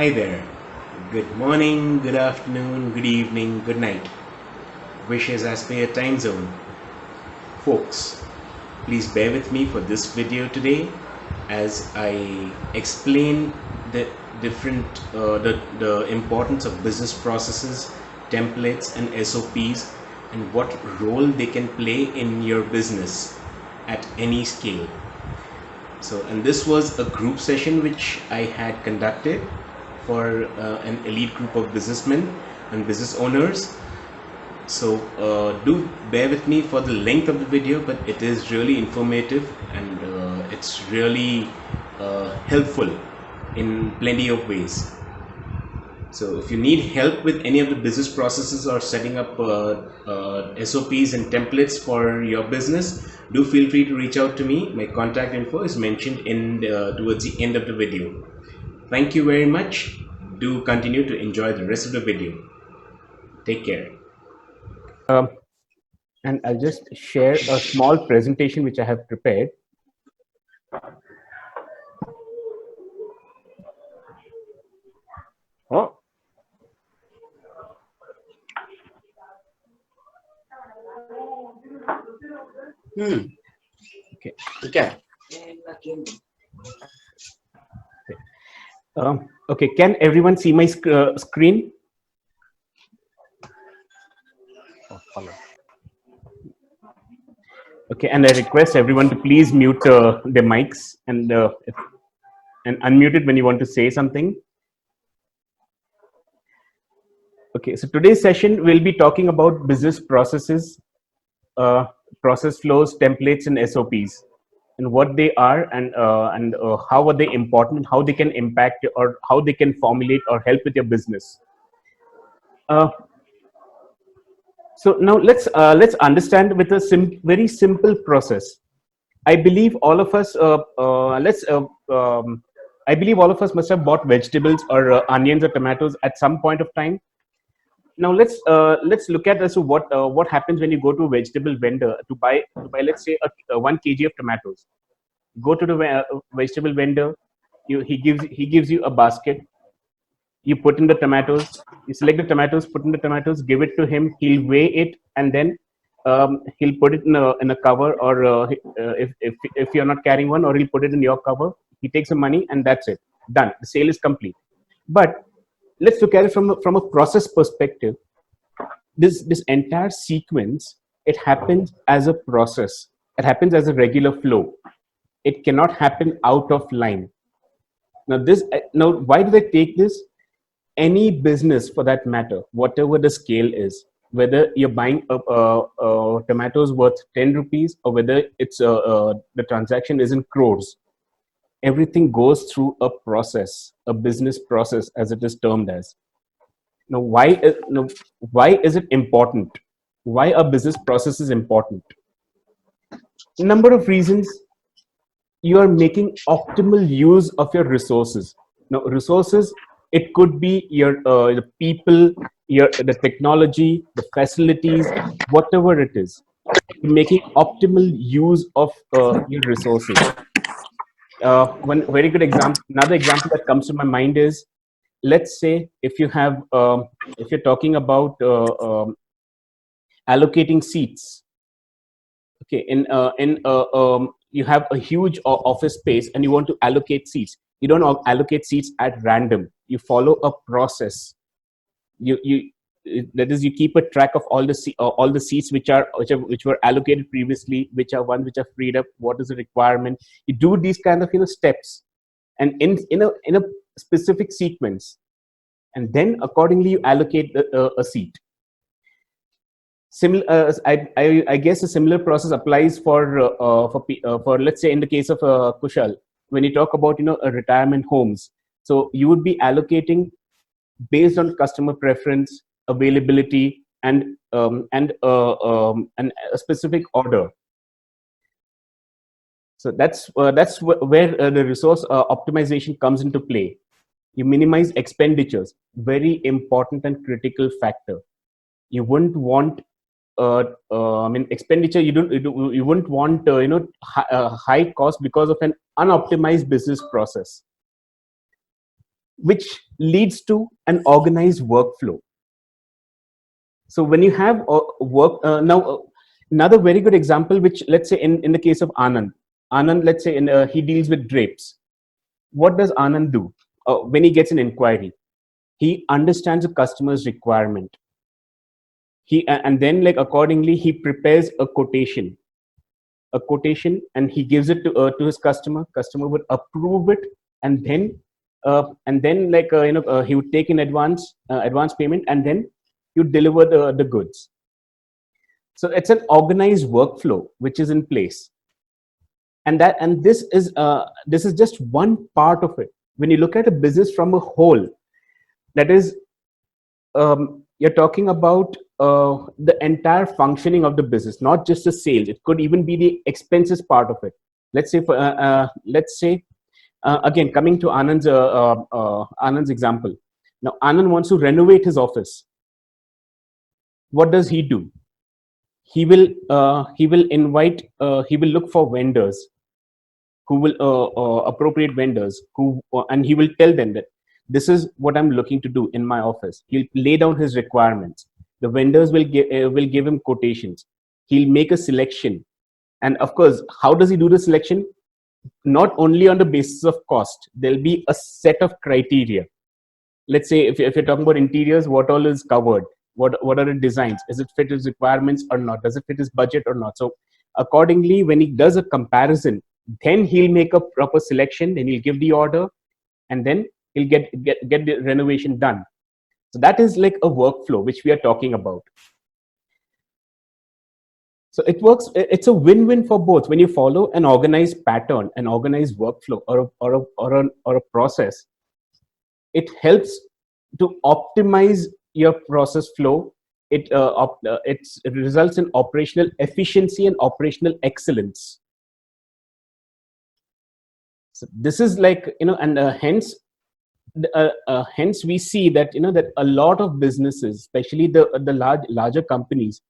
Hi there. Good morning, good afternoon, good evening, good night. Wishes as per your time zone. Folks, please bear with me for this video today as I explain the different the importance of business processes, templates and SOPs and what role they can play in your business at any scale. And this was a group session which I had conducted for an elite group of businessmen and business owners. Do bear with me for the length of the video, but it is really informative and it's really helpful in plenty of ways. So if you need help with any of the business processes or setting up SOPs and templates for your business, do feel free to reach out to me. My contact info is mentioned in towards the end of the video. Thank you very much. Do continue to enjoy the rest of the video. Take care. And I'll just share a small presentation which I have prepared. Oh. Okay. Okay. Can everyone see my screen? Okay, and I request everyone to please mute their mics and unmute it when you want to say something. Okay, so today's session we'll be talking about business processes, process flows, templates, and SOPs, and what they are, and how are they important, how they can impact, or how they can formulate or help with your business. So now let's understand with a very simple process. I believe all of us I believe all of us must have bought vegetables or onions or tomatoes at some point of time. Now let's look at as to what happens when you go to a vegetable vendor to buy let's say a 1 kg of tomatoes. Go to the vegetable vendor. He gives you a basket. You put in the tomatoes. You select the tomatoes. Put in the tomatoes. Give it to him. He'll weigh it, and then he'll put it in a cover, or if you're not carrying one, or he'll put it in your cover. He takes the money, and that's it. Done. The sale is complete. But let's look at it from a process perspective. This entire sequence, it happens as a process. It happens as a regular flow. It cannot happen out of line. Now why do they take this? Any business for that matter, whatever the scale is, whether you're buying tomatoes worth 10 rupees or whether it's the transaction is in crores, everything goes through a process, a business process as it is termed as. Now why is it important? Why are business processes important? Number of reasons. You are making optimal use of your resources. Now resources, it could be your the people, the technology, the facilities, whatever it is. You're making optimal use of your resources. One very good example, another example that comes to my mind is, let's say if you have if you're talking about allocating seats. Okay, you have a huge office space and you want to allocate seats. You don't allocate seats at random. You follow a process. That is, you keep a track of all the seats which were allocated previously, which are ones which are freed up. What is the requirement? You do these kind of steps, and in a specific sequence, and then accordingly you allocate a seat. Similar, I guess a similar process applies for let's say in the case of Kushal, when you talk about retirement homes. So you would be allocating based on customer preference, availability, and a specific order. So that's where the resource optimization comes into play. You minimize expenditures, very important and critical factor. You wouldn't want I mean expenditure. You wouldn't want high cost because of an unoptimized business process. which leads to an organized workflow. So when you have another very good example, which let's say in the case of Anand, let's say he deals with drapes. What does Anand do when he gets an inquiry? He understands the customer's requirement. And then like accordingly he prepares a quotation, and he gives it to his customer. Customer would approve it, and then like he would take in advance payment, and then you deliver the goods. So it's an organized workflow which is in place, and this is just one part of it. When you look at a business from a whole, that is, you're talking about the entire functioning of the business, not just the sales. It could even be the expenses part of it. Let's say again, coming to Anand's example. Now Anand wants to renovate his office. What does he do? He will look for vendors who will appropriate vendors and he will tell them that this is what I'm looking to do in my office. He'll lay down his requirements. The vendors will give him quotations. He'll make a selection, and of course, how does he do the selection? Not only on the basis of cost. There'll be a set of criteria. Let's say if you're talking about interiors, what all is covered? What are the designs? Is it fit his requirements or not? Does it fit his budget or not? So accordingly, when he does a comparison, then he'll make a proper selection. Then he'll give the order, and then he'll get the renovation done. So that is like a workflow which we are talking about. So it works. It's a win-win for both. When you follow an organized pattern, an organized workflow, or a process, it helps to optimize your process flow. It results in operational efficiency and operational excellence. So this is like, and hence we see that that a lot of businesses, especially the larger companies,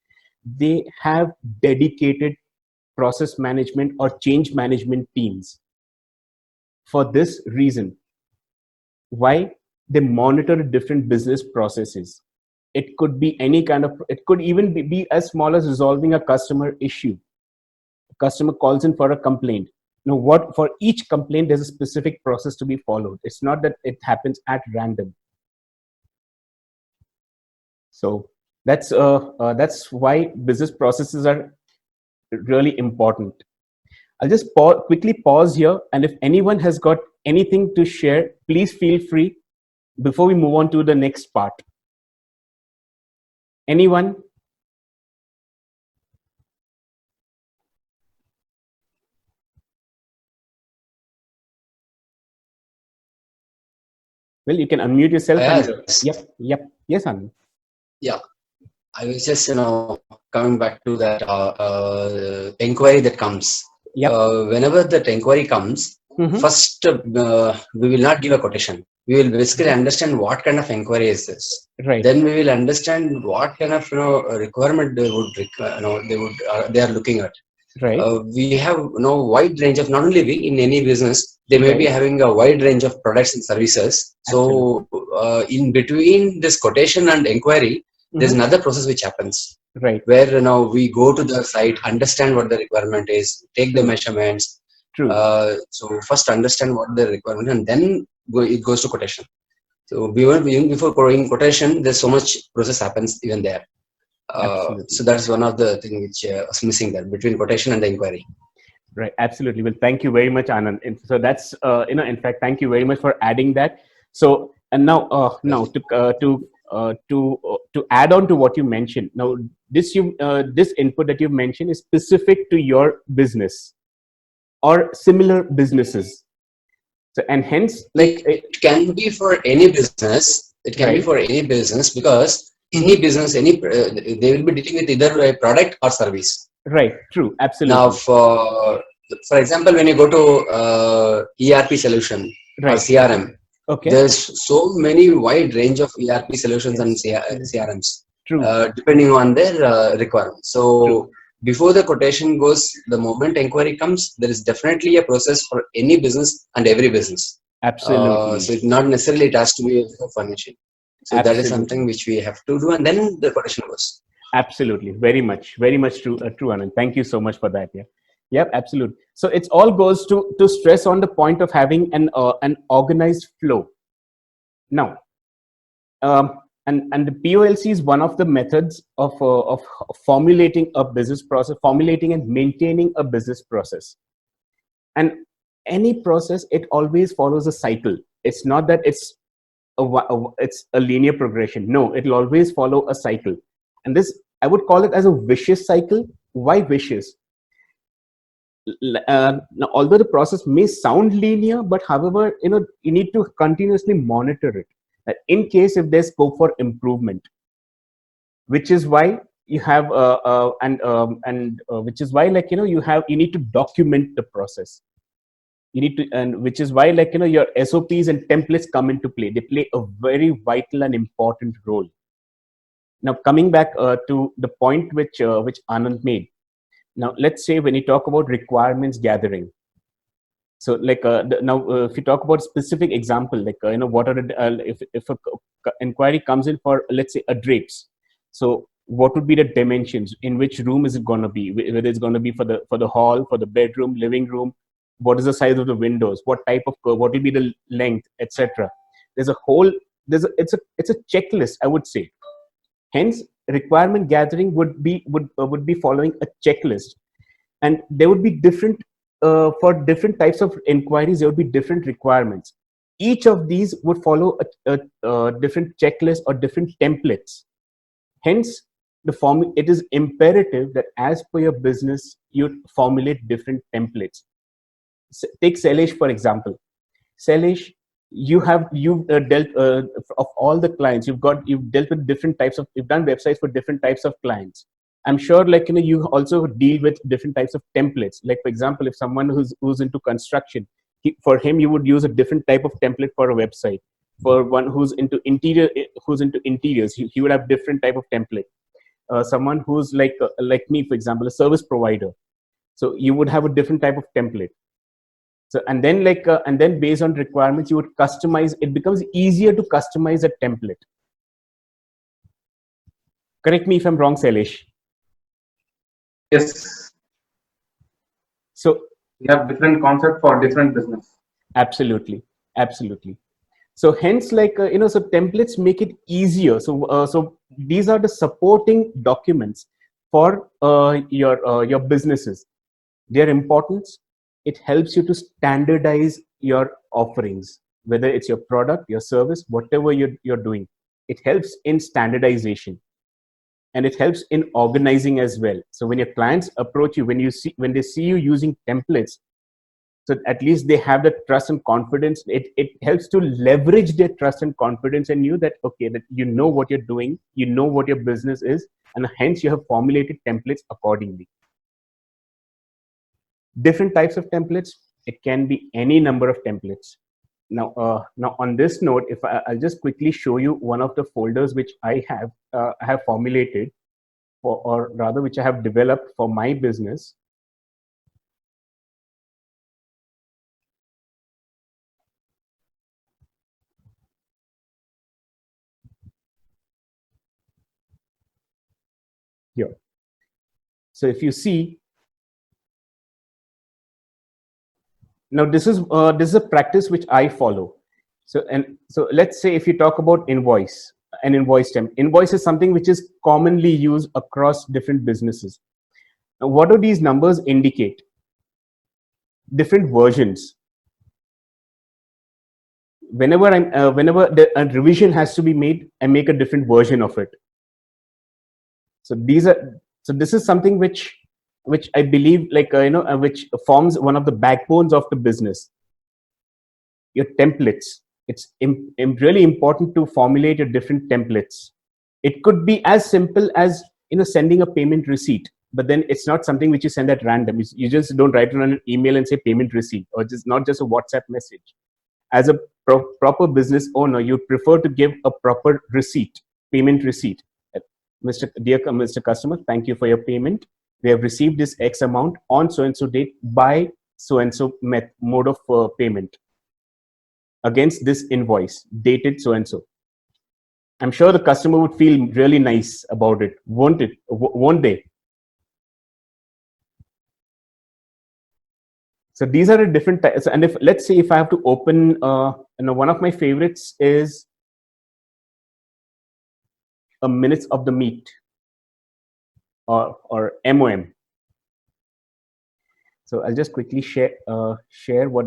they have dedicated process management or change management teams for this reason. Why? They monitor different business processes. It could be it could even be as small as resolving a customer issue. A customer calls in for a complaint. For each complaint, there's a specific process to be followed. It's not that it happens at random. So that's why business processes are really important. I'll just quickly pause here, and if anyone has got anything to share, please feel free before we move on to the next part. Anyone? Well, you can unmute yourself. Yes, Anand. Yeah, I was just coming back to that inquiry that comes. Whenever that inquiry comes, first we will not give a quotation. We will basically understand what kind of inquiry is this. Right. Then we will understand what kind of requirement they are looking at. Right. We have wide range of, not only we, in any business they may be having a wide range of products and services. So in between this quotation and inquiry, there's another process which happens. Right. Where we go to the site, understand what the requirement is, take the measurements. True. So first understand what the requirement, and then it goes to quotation. So even before going quotation, there's so much process happens even there. So that's one of the things which was missing there between quotation and the inquiry. Right, absolutely. Well, thank you very much, Anand. And so that's in fact, thank you very much for adding that. So and now to add on to what you mentioned. Now this input that you've mentioned is specific to your business or similar businesses. So and hence, like it can be for any business. It can be for any business, because any business, they will be dealing with either a product or service. Right. True. Absolutely. Now, for example, when you go to ERP solution or CRM, there's so many wide range of ERP solutions and CRMs. True. Depending on their requirements. So before the quotation goes, the moment inquiry comes, there is definitely a process for any business and every business. Absolutely. So it's not necessarily it has to be a furnishing. So that is Absolutely. something which we have to do, and then the quotation goes. Absolutely. Very much true, true, Anand. Thank you so much for that. Yeah. Yep, absolutely. So it's all goes to stress on the point of having an organized flow. Now, and the POLC is one of the methods of formulating a business process, formulating and maintaining a business process. And any process, it always follows a cycle. It's not that it's it's a linear progression. No, it'll always follow a cycle. And this, I would call it as a vicious cycle. Why vicious? Now, although the process may sound linear, but however, you need to continuously monitor it. In case if there's scope for improvement, which is why you have which is why, like, you need to document the process. You need to, and which is why, like, your SOPs and templates come into play. They play a very vital and important role. Now, coming back to the point which Anand made. Now, let's say when you talk about requirements gathering. So, like, if you talk about specific example, like, what are if a inquiry comes in for, let's say, a drapes. So, what would be the dimensions? In which room is it going to be? Whether it's going to be for the hall, for the bedroom, living room. What is the size of the windows? What type of curve? What will be the length, etc. There's a whole. It's a checklist, I would say. Hence, requirement gathering would be following a checklist, and there would be different for different types of inquiries. There would be different requirements. Each of these would follow a different checklist or different templates. Hence, it is imperative that as per your business, you formulate different templates. Take Sailesh, for example. Sailesh, you've dealt of all the clients you've dealt with different types of, you've done websites for different types of clients. I'm sure, like, you also deal with different types of templates. Like, for example, if someone who's into construction, for him you would use a different type of template for a website. For one who's into interiors, he would have different type of template. Someone who's like me, for example, a service provider, so you would have a different type of template. So, and then based on requirements, you would customize. It becomes easier to customize a template. Correct me if I'm wrong, Sailesh. Yes. So we have different concept for different business. Absolutely. So hence, like, so templates make it easier. So these are the supporting documents for your businesses. Their importance, it helps you to standardize your offerings, whether it's your product, your service, whatever you're doing. It helps in standardization, and it helps in organizing as well. So when your clients approach you, when they see you using templates, so at least they have the trust and confidence. It helps to leverage their trust and confidence in you, that okay, that you know what you're doing, you know what your business is, and hence you have formulated templates accordingly. Different types of templates, it can be any number of templates. Now on this note, if I'll just quickly show you one of the folders which I have formulated for, or rather which I have developed for my business. Here. So if you see, now this is a practice which I follow. So let's say if you talk about invoice, an invoice temp. Invoice is something which is commonly used across different businesses. Now, what do these numbers indicate? Different versions. Whenever a revision has to be made, I make a different version of it. So this is something which I believe, like, which forms one of the backbones of the business. Your templates. It's really important to formulate your different templates. It could be as simple as, sending a payment receipt, but then it's not something which you send at random. You just don't write it on an email and say payment receipt, or just not just a WhatsApp message. As a proper business owner, you prefer to give a proper receipt, payment receipt. Mr. Customer, thank you for your payment. We have received this X amount on so and so date by so and so mode of payment. against this invoice dated so and so. I'm sure the customer would feel really nice about it, won't it? Won't they? So these are the different types. And if, let's say, if I have to open, one of my favorites is a minutes of the meet, or MOM. So I'll just quickly share what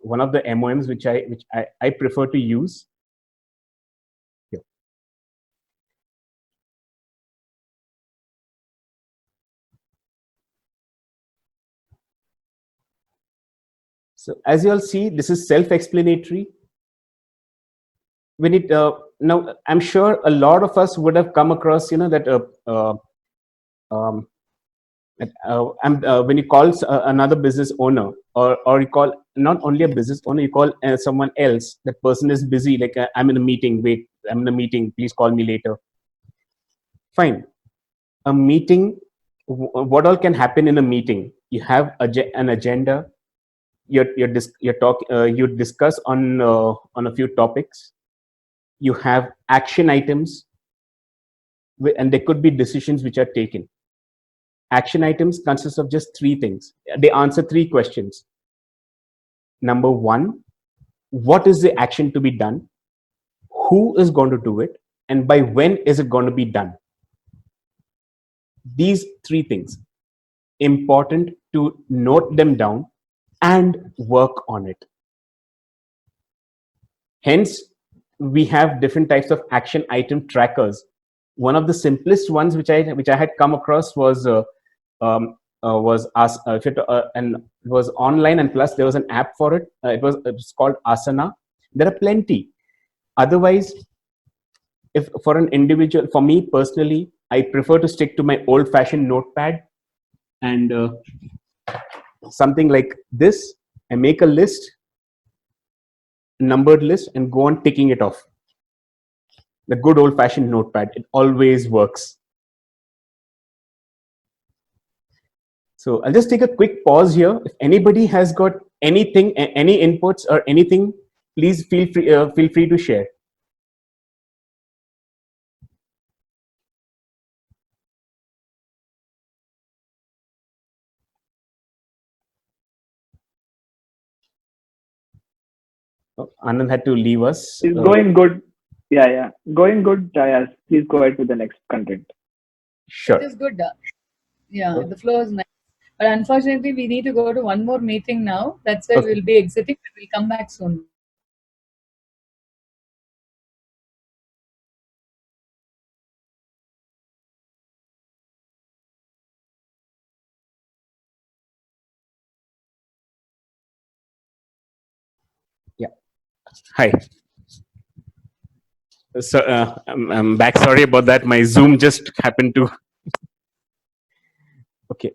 one of the MOMs which I prefer to use. Here. So as you all see, this is self-explanatory. When it now, I'm sure a lot of us would have come across, that when you call another business owner, or you call not only a business owner, you call someone else. That person is busy, like, I'm in a meeting. Wait, I'm in a meeting. Please call me later. Fine. A meeting. What all can happen in a meeting? You have an agenda. You discuss on a few topics. You have action items, and there could be decisions which are taken. Action items consist of just 3 things. They answer 3 questions. Number 1, what is the action to be done? Who is going to do it? And by when is it going to be done? These 3 things, important to note them down and work on it. Hence, we have different types of action item trackers. One of the simplest ones which I had come across was and it was online, and plus there was an app for it. It was called Asana. There are plenty. Otherwise, if for an individual, for me personally, I prefer to stick to my old-fashioned notepad, and something like this. I make a list, numbered list, and go on ticking it off. The good old-fashioned notepad. It always works. So I'll just take a quick pause here. If anybody has got anything, any inputs or anything, please feel free to share. Oh, Anand had to leave us. It's going good. Yeah. Going good, Jayas. Please go ahead with the next content. Sure. It is good. Yeah, the flow is nice. But unfortunately, we need to go to one more meeting now. That's why we'll be exiting, but we'll come back soon. Yeah. Hi. So I'm back. Sorry about that. My Zoom just happened to. Okay.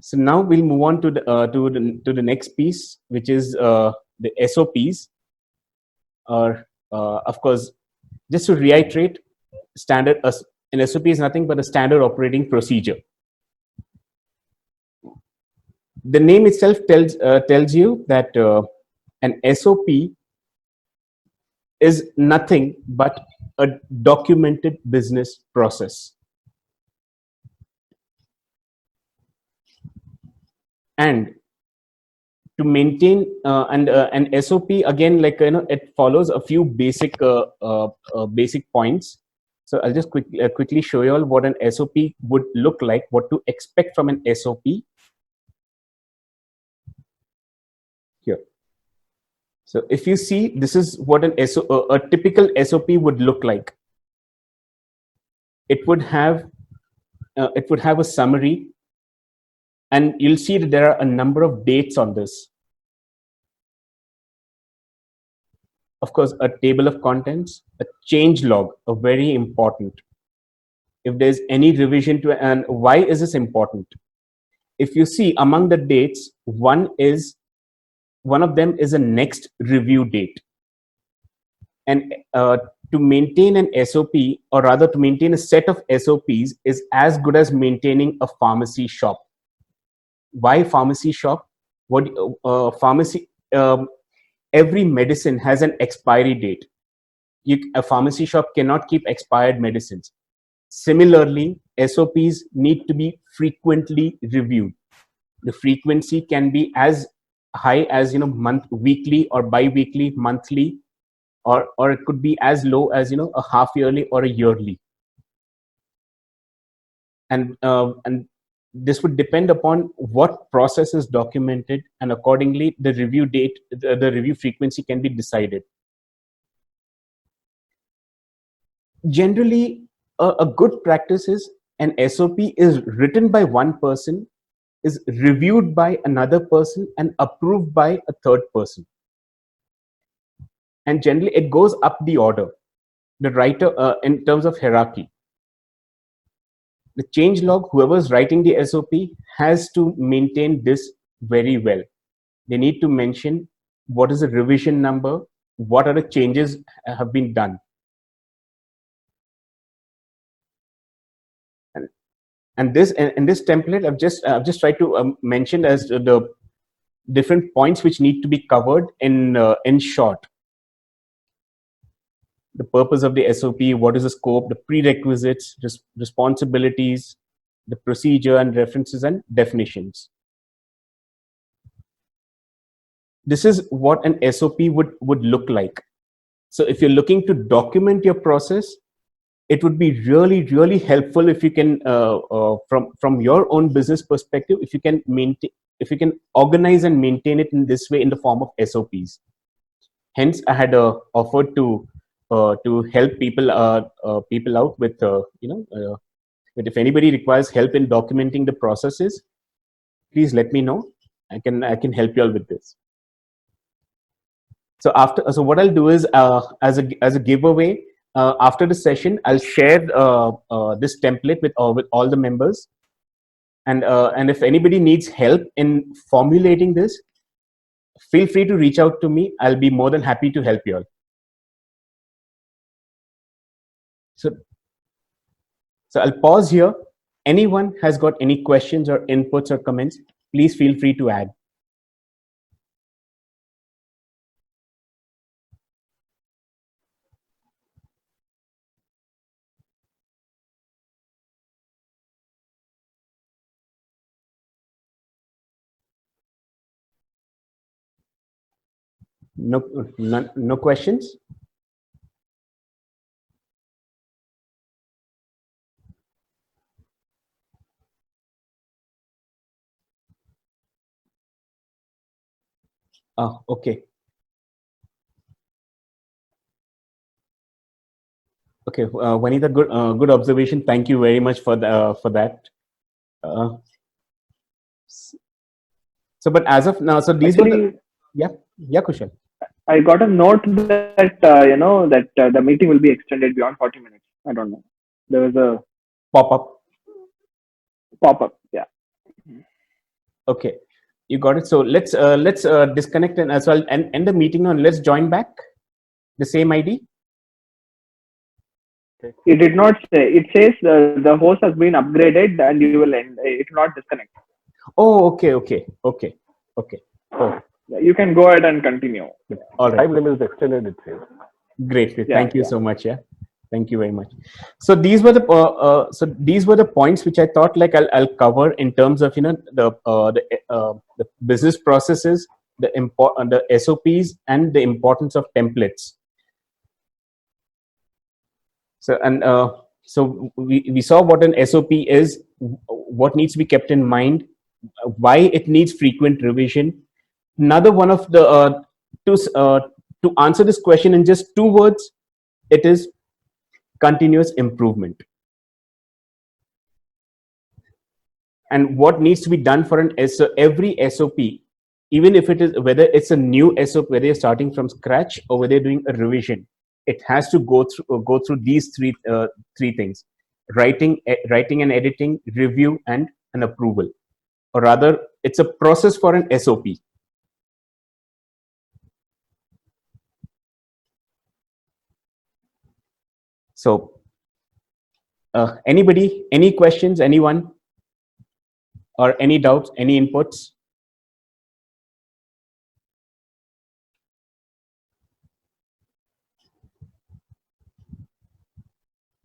So now we'll move on to the next piece, which is the SOPs. Or of course, just to reiterate, an SOP is nothing but a standard operating procedure. The name itself tells you that an SOP is nothing but a documented business process. And to maintain an SOP, again, like, it follows a few basic points. So I'll just quickly show you all what an SOP would look like, what to expect from an SOP. Here. So if you see, this is what a typical SOP would look like. It would have a summary, and you'll see that there are a number of dates on this. Of course, a table of contents, a change log, a very important. If there's any revision to, and why is this important? If you see among the dates, one of them is a next review date. And to maintain an SOP, or rather to maintain a set of SOPs, is as good as maintaining a pharmacy shop. Why pharmacy shop? What pharmacy? Every medicine has an expiry date. A pharmacy shop cannot keep expired medicines. Similarly, SOPs need to be frequently reviewed. The frequency can be as high as weekly or bi-weekly, monthly, or it could be as low as a half yearly or a yearly. And this would depend upon what process is documented, and accordingly the review date, the review frequency can be decided. Generally, a good practice is an SOP is written by one person, is reviewed by another person, and approved by a third person. And generally it goes up the order, the writer, in terms of hierarchy. The change log, whoever's writing the SOP has to maintain this very well. They need to mention what is the revision number, what are the changes have been done. And this, in this template, I've just tried to mention as the different points which need to be covered in short. The purpose of the SOP, what is the scope, the prerequisites, responsibilities, the procedure, and references and definitions. This is what an SOP would look like. So if you're looking to document your process, it would be really, really helpful if you can, from your own business perspective, if you can organize and maintain it in this way in the form of SOPs. Hence, I had offered to help people out with but if anybody requires help in documenting the processes, please let me know. I can help you all with this. So what I'll do is, as a giveaway, after the session, I'll share this template with all the members, and if anybody needs help in formulating this, feel free to reach out to me. I'll be more than happy to help you all. So I'll pause here. Anyone has got any questions or inputs or comments, please feel free to add. No questions? Okay. Okay, Vanita, good observation. Thank you very much for that. So, but as of now, so these were the, yeah, Kushal. I got a note that the meeting will be extended beyond 40 minutes. I don't know. There was a pop-up. Yeah. Okay, you got it. So let's disconnect and as well and end the meeting now. Let's join back the same ID. It did not say. It says the host has been upgraded and you will end. It will not disconnect. Oh, okay. Oh. You can go ahead and continue. All right. Time limit is extended, it says. Great. Thank you so much. Yeah. Thank you very much. So these were the points which I thought like I'll cover in terms of the business processes, the SOPs, and the importance of templates. So so we saw what an SOP is, what needs to be kept in mind, why it needs frequent revision. Another one of the to answer this question in just 2 words, it is continuous improvement. And what needs to be done for every SOP, even if it is whether it's a new SOP, whether you're starting from scratch or whether you're doing a revision, it has to go through these three things: writing and editing, review, and an approval. Or rather, it's a process for an SOP. So, anybody, any questions, anyone, or any doubts, any inputs?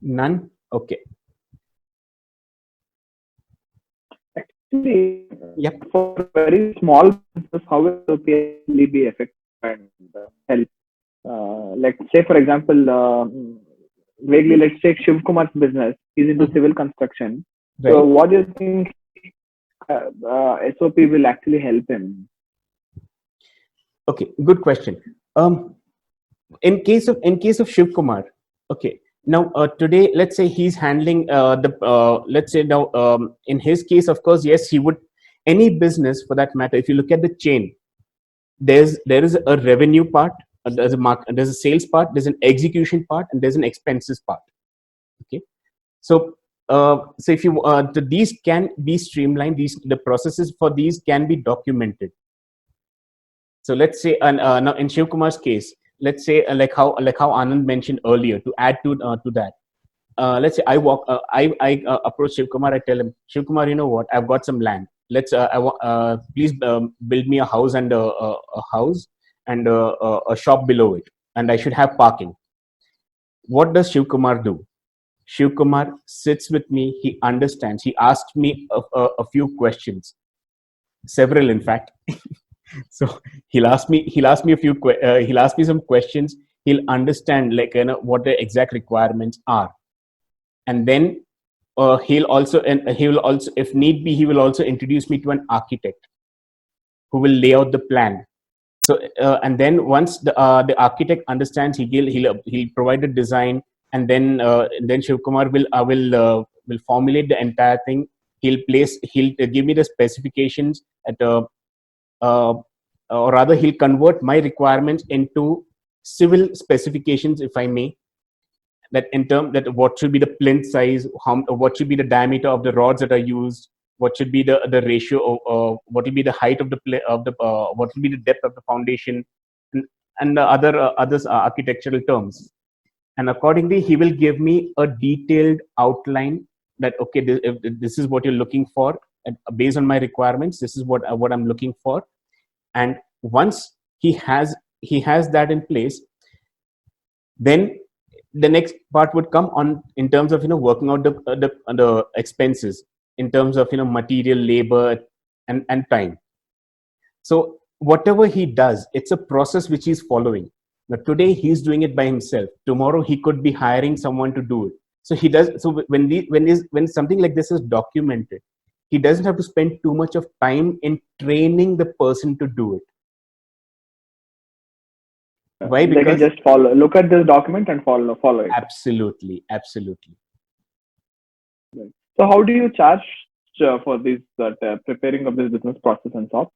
None. Okay. Actually, Yep. for very small business, how will SOP actually be effective and help? Let's say, for example, vaguely, let's take Shiv Kumar's business. He's into civil construction. Right. So, what do you think SOP will actually help him? Okay. Good question. In case of Shiv Kumar, okay. Now today, let's say he's handling let's say now in his case, of course, yes, he would. Any business for that matter, if you look at the chain, there is a revenue part, there's a sales part, there's an execution part, and there's an expenses part. Okay. So so if you these can be streamlined, the processes for these can be documented. So let's say now in Shiv Kumar's case, let's say like how Anand mentioned earlier, to add to that, let's say I approach Shiv Kumar. I tell him, Shiv Kumar, you know what, I've got some land. Let's please build me a house and a shop below it, and I should have parking. What does Shiv Kumar do? Shiv Kumar sits with me. He understands. He asks me a few questions, several in fact. So he'll ask me he'll ask me some questions. He'll understand, like, what the exact requirements are, and then he will also, if need be, he will also introduce me to an architect who will lay out the plan. So and then once the architect understands, he'll provide a design, and then Shiv Kumar will formulate the entire thing. He'll give me the specifications or rather he'll convert my requirements into civil specifications, if I may. That in term that what should be the plinth size, what should be the diameter of the rods that are used, what should be the ratio of what will be the height of what will be the depth of the foundation, and the others architectural terms. And accordingly, he will give me a detailed outline that, okay, this is what you're looking for, and based on my requirements, this is what I'm looking for. And once he has that in place, then the next part would come on in terms of working out the expenses in terms of material, labor, and time. So whatever he does, it's a process which he's following. Now today he's doing it by himself. Tomorrow he could be hiring someone to do it. So he does. So when something like this is documented, he doesn't have to spend too much of time in training the person to do it. Why? They can just look at this document and follow it. Absolutely. Right. So how do you charge for this preparing of this business process and SOP?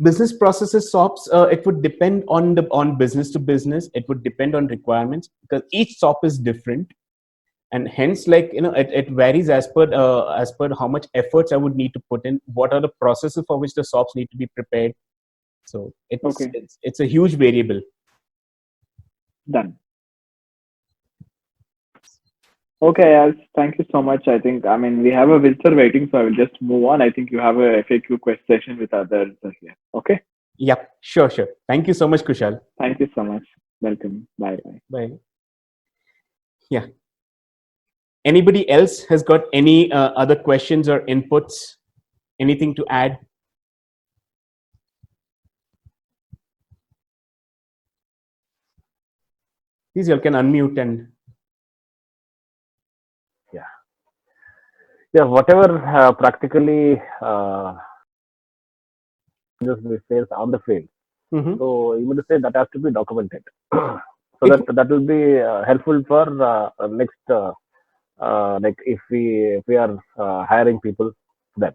Business processes, SOPs, it would depend on business to business. It would depend on requirements, because each SOP is different, and hence, like, it varies as per how much efforts I would need to put in, what are the processes for which the SOPs need to be prepared. So it's a huge variable. Done. Okay, thank you so much. I think, we have a visitor waiting, so I will just move on. I think you have a FAQ question session with others here. Okay? Yep, sure. Thank you so much, Kushal. Thank you so much. Welcome. Bye. Yeah. Anybody else has got any other questions or inputs? Anything to add? Please, you can unmute and whatever practically just we face on the field. So you would say that has to be documented. So that will be helpful for next like if we are hiring people then.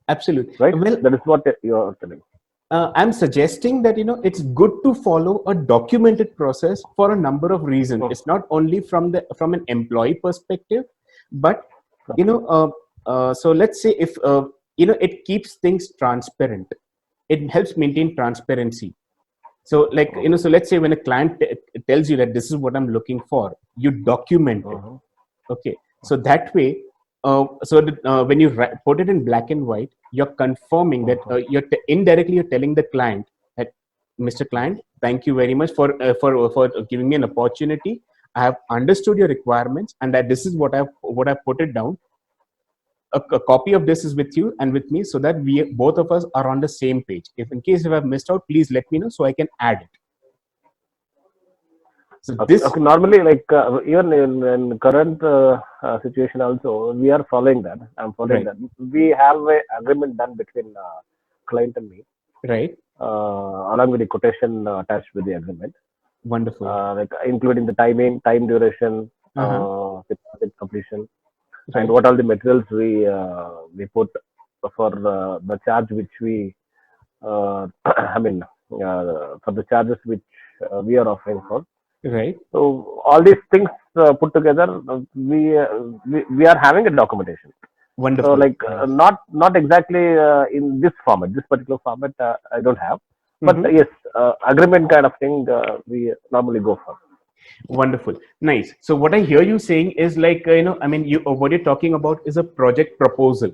Absolutely. Right. Well, that is what you are telling. I'm suggesting that it's good to follow a documented process for a number of reasons. It's not only from an employee perspective, but so let's say if it keeps things transparent. It helps maintain transparency. So like so let's say when a client tells you that this is what I'm looking for, you document it. Okay, so that way, when you put it in black and white, you're confirming that indirectly you're telling the client that, Mr. Client, thank you very much for giving me an opportunity. I have understood your requirements, and that this is what I've put it down. A copy of this is with you and with me, so that we both of us are on the same page. If in case if I've missed out, please let me know so I can add it. So Okay, normally, like even in current situation also, we are following that. I'm following that. We have an agreement done between client and me, right? Along with the quotation attached with the agreement. Wonderful. Like including the time duration, with completion, and what all the materials we put for the charge which we, I mean, for the charges which we are offering for. Right. So all these things put together, we are having a documentation. Wonderful. So like not exactly in this format, this particular format, I don't have, but yes, agreement kind of thing we normally go for. Wonderful, nice. So what I hear you saying is like I mean, what you're talking about is a project proposal.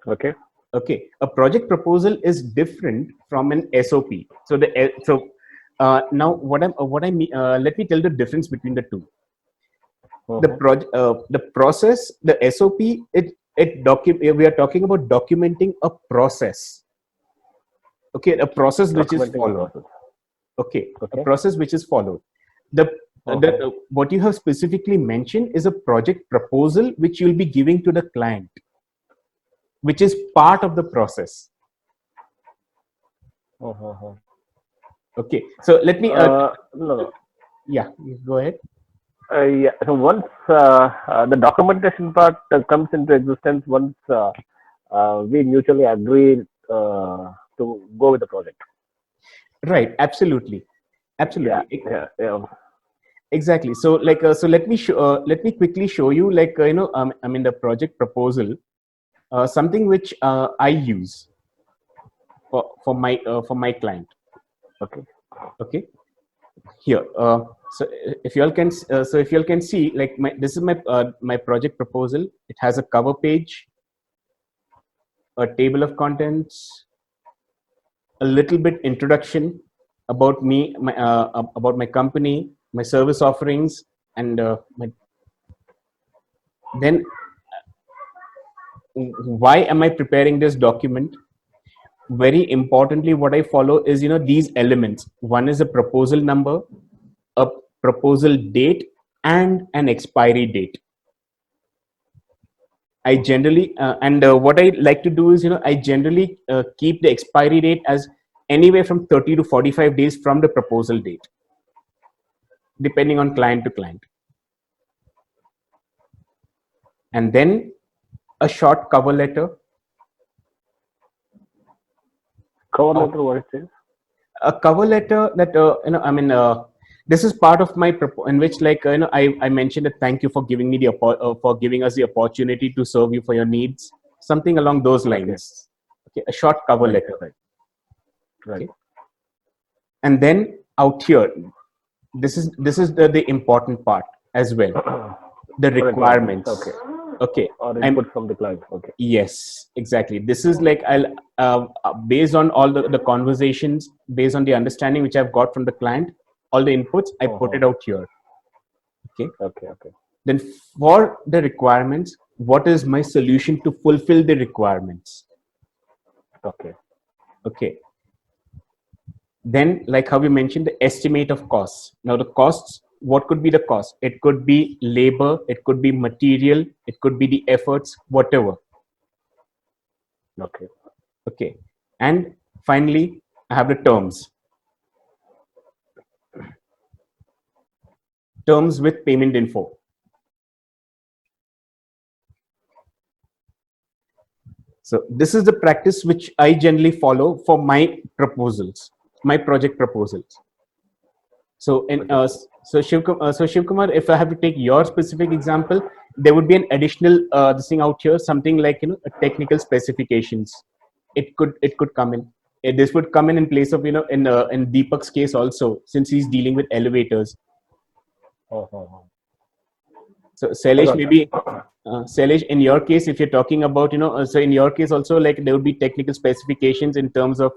Okay. Okay, a project proposal is different from an SOP. So now what I mean, let me tell the difference between the two. The process, the SOP, we are talking about documenting a process. Okay, a process which is followed. Okay, a process which is followed. What you have specifically mentioned is a project proposal which you'll be giving to the client, which is part of the process. Okay, so let me. No. Yeah, go ahead. Yeah. So once the documentation part comes into existence, once we mutually agree to go with the project. Right. Absolutely. Absolutely. Yeah. Exactly. So like, so let me quickly show you, like, I mean, the project proposal, something which I use for my client. Okay. Here. So if you all can see, like, this is my project proposal. It has a cover page, a table of contents, a little bit introduction about me, about my company, my service offerings, and then why am I preparing this document? Very importantly, what I follow is, these elements. One is a proposal number, a proposal date, and an expiry date. I generally, what I like to do is, I generally keep the expiry date as anywhere from 30 to 45 days from the proposal date, depending on client to client. And then a short cover letter. Cover letter, what it says? A cover letter that, I mean, this is part of my in which, like, I mentioned that thank you for giving me for giving us the opportunity to serve you for your needs, something along those lines. Okay, a short cover letter. Right. Okay. And then out here, this is the important part as well. The requirements. Okay. Or input from the client. Okay. Yes, exactly. This is like, I'll based on all the conversations, based on the understanding which I've got from the client, all the inputs, I put it out here. Okay. Then for the requirements, what is my solution to fulfill the requirements? Okay. Then, like how we mentioned, the estimate of costs. Now the costs, what could be the cost? It could be labor, it could be material, it could be the efforts, whatever. Okay. And finally, I have the terms. Terms with payment info. So this is the practice which I generally follow for my proposals, my project proposals. So Shiv Kumar, if I have to take your specific example, there would be an additional this thing out here, something like, a technical specifications. It could come in. This would come in place of, in Deepak's case also, since he's dealing with elevators. So Sailesh, maybe Sailesh, in your case, if you're talking about, so in your case also, like, there would be technical specifications in terms of,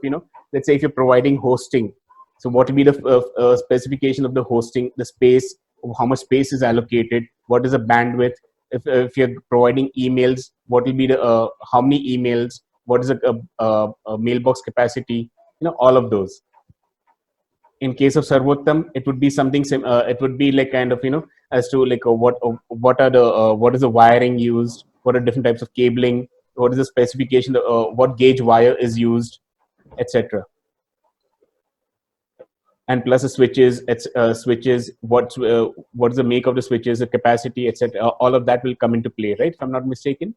let's say if you're providing hosting. So what would be the specification of the hosting, the space, how much space is allocated, what is the bandwidth, if you're providing emails, what will be the how many emails, what is a mailbox capacity, all of those. In case of Sarvottam, it would be something it would be like kind of as to like what are the what is the wiring used, what are different types of cabling, what is the specification, what gauge wire is used, etc. And plus the switches, switches, what is the make of the switches, the capacity, etc. All of that will come into play, right? If I'm not mistaken,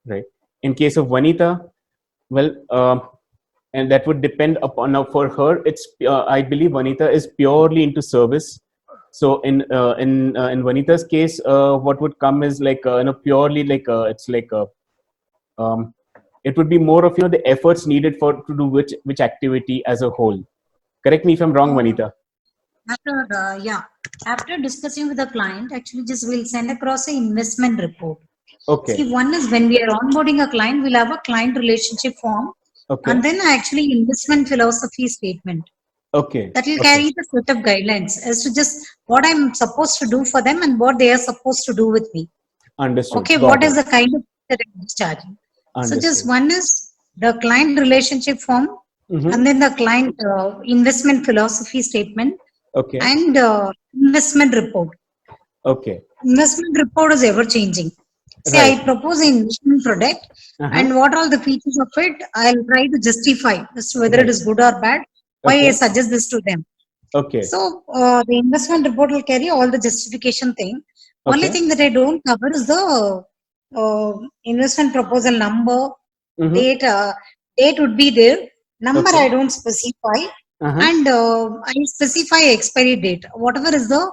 right? In case of Vanita, well, and that would depend upon. Now, for her, it's I believe Vanita is purely into service. So in Vanita's case, what would come is like purely like it's like it would be more of the efforts needed to do which activity as a whole. Correct me if I'm wrong, Vanita. After discussing with the client, actually just we'll send across an investment report. Okay. See, one is when we are onboarding a client, we'll have a client relationship form. Okay. And then actually investment philosophy statement. Okay. That will carry the set of guidelines as to just what I'm supposed to do for them and what they are supposed to do with me. Understood. Okay, what is the kind of that I'm charging? So just one is the client relationship form, and then the client investment philosophy statement, and investment report. Okay. Investment report is ever changing. See, I propose an investment product, and what all the features of it, I'll try to justify as to whether it is good or bad, why I suggest this to them. Okay. So the investment report will carry all the justification thing. Only thing that I don't cover is the investment proposal number, date. Date would be there. Number I don't specify, and I specify expiry date. Whatever is the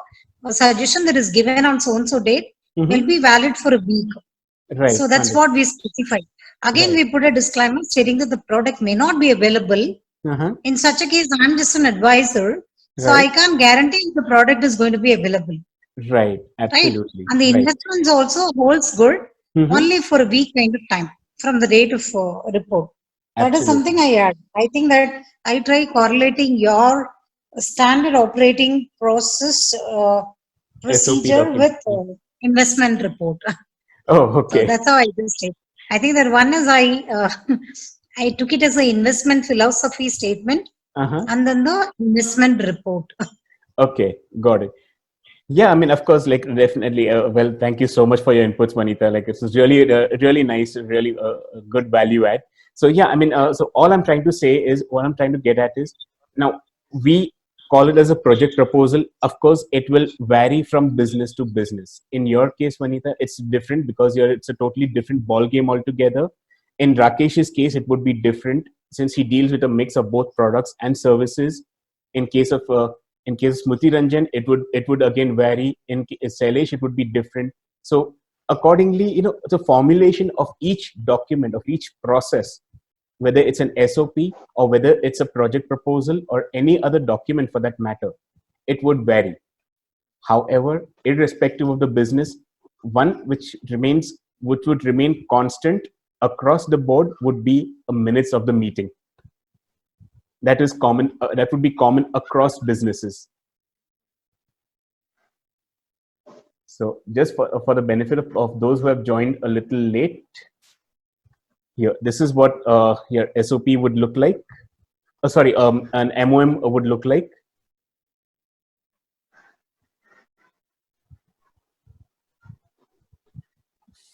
suggestion that is given on so and so date will be valid for a week. Right. So that's what we specify. Again, we put a disclaimer stating that the product may not be available. In such a case, I'm just an advisor, so I can't guarantee the product is going to be available. Right. Absolutely. Right? And the investments also holds good only for a week kind of time from the date of report. That is something I add. I think that I try correlating your standard operating process procedure with investment report. Oh, okay. So that's how I just it. I think that one is I took it as an investment philosophy statement, and then the investment report. Okay, got it. Yeah, I mean, of course, like definitely. Well, thank you so much for your inputs, Vanita. Like, it's really, really nice, really good value add. So yeah, I mean, so all I'm trying to say is, what I'm trying to get at is, now we call it as a project proposal. Of course, it will vary from business to business. In your case, Vanita, it's different because it's a totally different ball game altogether. In Rakesh's case, it would be different since he deals with a mix of both products and services. In case of Smriti Ranjan, it would again vary. In Sailesh, it would be different. So accordingly, the formulation of each document, of each process, whether it's an SOP or whether it's a project proposal or any other document for that matter, it would vary. However, irrespective of the business, one which would remain constant across the board would be a minutes of the meeting. That is common. That would be common across businesses. So just for the benefit of those who have joined a little late, here, this is what your SOP would look like. Sorry, an MOM would look like.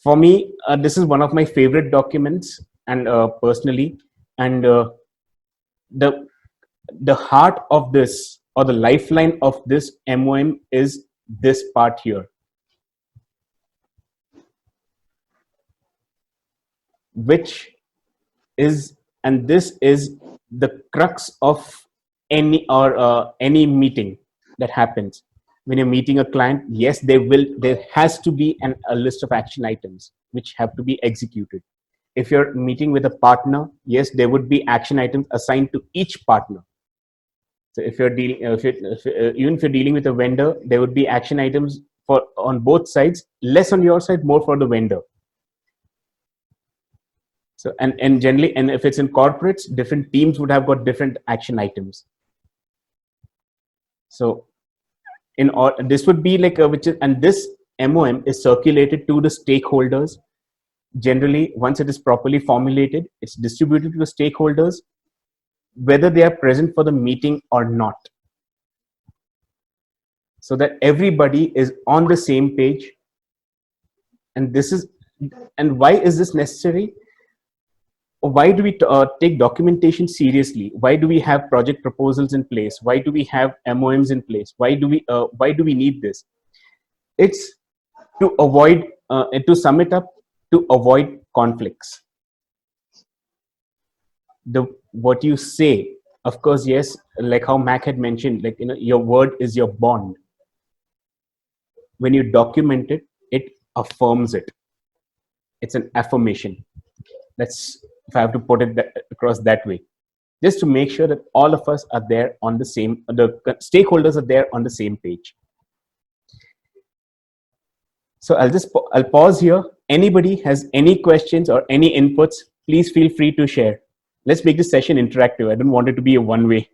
For me, this is one of my favorite documents, and personally, and the heart of this, or the lifeline of this MOM, is this part here, which is, and this is the crux of any meeting that happens. When you're meeting a client, yes, there has to be a list of action items which have to be executed. If you're meeting with a partner, yes, there would be action items assigned to each partner. So if you're dealing, even if you're dealing with a vendor, there would be action items on both sides, less on your side, more for the vendor. So and generally, and if it's in corporates, different teams would have got different action items. So this would be like and this MOM is circulated to the stakeholders. Generally, once it is properly formulated, it's distributed to the stakeholders, whether they are present for the meeting or not, so that everybody is on the same page. And why is this necessary? Why do we take documentation seriously? Why do we have project proposals in place? Why do we have MOMs in place? Why do we need this? It's to avoid, to sum it up, to avoid conflicts. What you say, of course, yes, like how Mac had mentioned, like, your word is your bond. When you document it, it affirms it. It's an affirmation. That's, if I have to put it across that way, just to make sure that all of us are there on the same, the stakeholders are there on the same page. So I'll pause here. Anybody has any questions or any inputs, please feel free to share. Let's make this session interactive. I don't want it to be a one-way.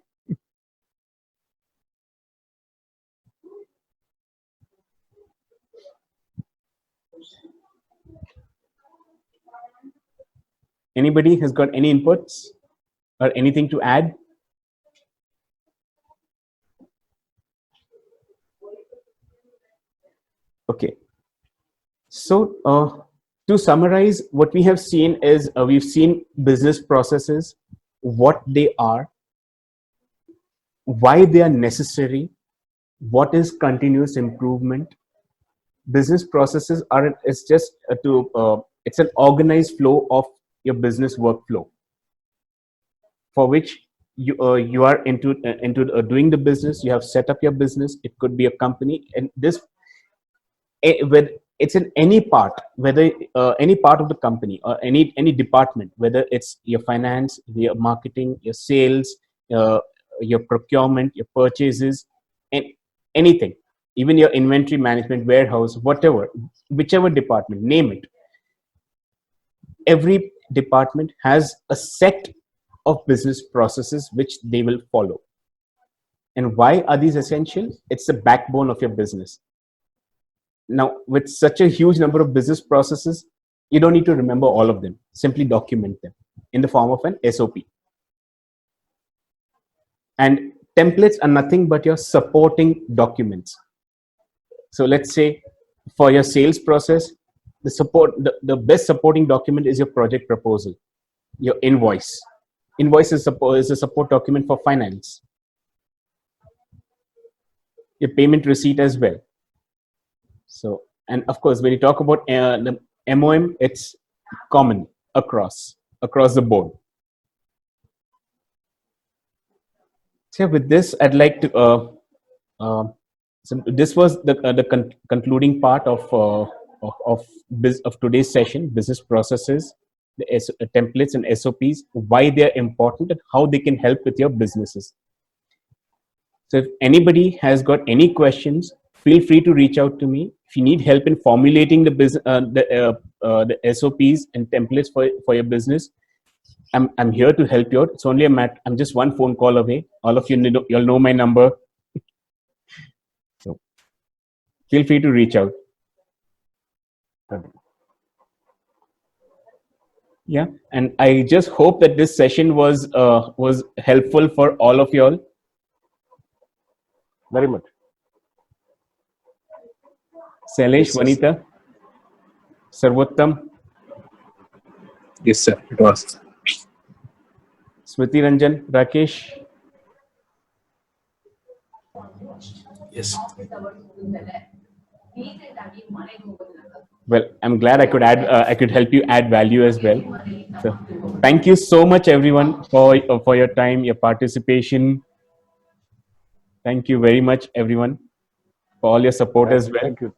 Anybody has got any inputs or anything to add? Okay. So to summarize, what we have seen is we've seen business processes, what they are, why they are necessary, what is continuous improvement. Business processes are, it's just it's an organized flow of your business workflow, for which you are into doing the business. You have set up your business. It could be a company, and this with it's in any part, whether any part of the company or any department, whether it's your finance, your marketing, your sales, your procurement, your purchases, and anything, even your inventory management, warehouse, whatever, whichever department, name it. Every department has a set of business processes which they will follow. And why are these essential? It's the backbone of your business. Now, with such a huge number of business processes, you don't need to remember all of them. Simply document them in the form of an SOP. And templates are nothing but your supporting documents. So let's say for your sales process, the best supporting document is your project proposal, your invoice. Invoice is a support document for finance. Your payment receipt as well. So, and of course, when you talk about the MOM, it's common across the board. So with this, I'd like to. So this was the concluding part of today's session: business processes, the templates and SOPs, why they are important, and how they can help with your businesses. So if anybody has got any questions, feel free to reach out to me. If you need help in formulating the SOPs and templates for your business, I'm here to help you out. It's only I'm just one phone call away. All of you'll know my number. So feel free to reach out. Yeah, and I just hope that this session was helpful for all of you all. Very much. Sailesh, Vanita, Sarvottam. Yes, sir. It was. Smriti Ranjan, Rakesh. Yes. Well, I'm glad I could add. I could help you add value as well. So, thank you so much, everyone, for your time, your participation. Thank you very much, everyone, for all your support as well. Thank you.